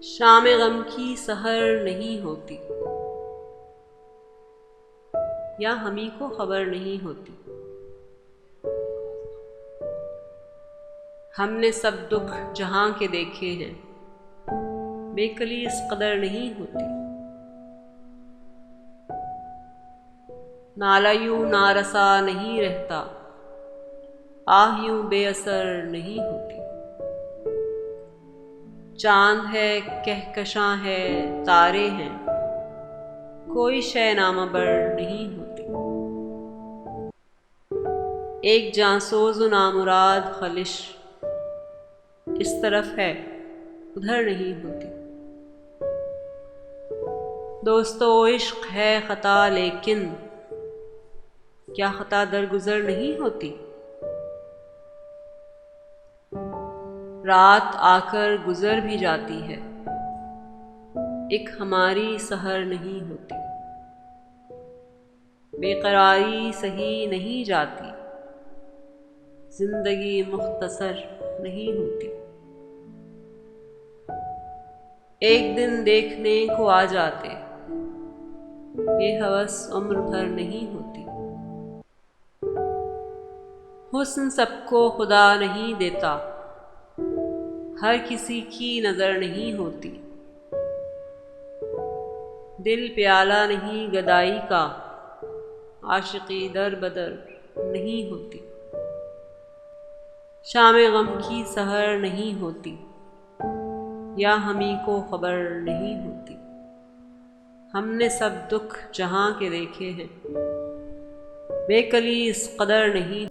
शाम गम की सहर नहीं होती, या हमी को खबर नहीं होती। हमने सब दुख जहां के देखे हैं, बेकली इस कदर नहीं होती। नाला यूं नारसा नहीं रहता, आह यूं बेअसर नहीं होती। चांद है, कहकशां है, तारे हैं, कोई शय नामबर नहीं होती। एक जांसोज़ नामुराद खलिश इस तरफ है, उधर नहीं होती। दोस्तों इश्क है खता, लेकिन क्या खता दरगुजर नहीं होती। रात आकर गुजर भी जाती है, एक हमारी सहर नहीं होती। बेकरारी सही नहीं जाती, जिंदगी मुख्तसर नहीं होती। एक दिन देखने को आ जाते, ये हवस उम्र भर नहीं होती। हुस्न सबको खुदा नहीं देता, हर किसी की नजर नहीं होती। दिल प्याला नहीं गदाई का, आशिकी दर बदर नहीं होती। शाम गम की सहर नहीं होती, या हमी को खबर नहीं होती। हमने सब दुख जहां के देखे हैं, बेकली इस कदर नहीं।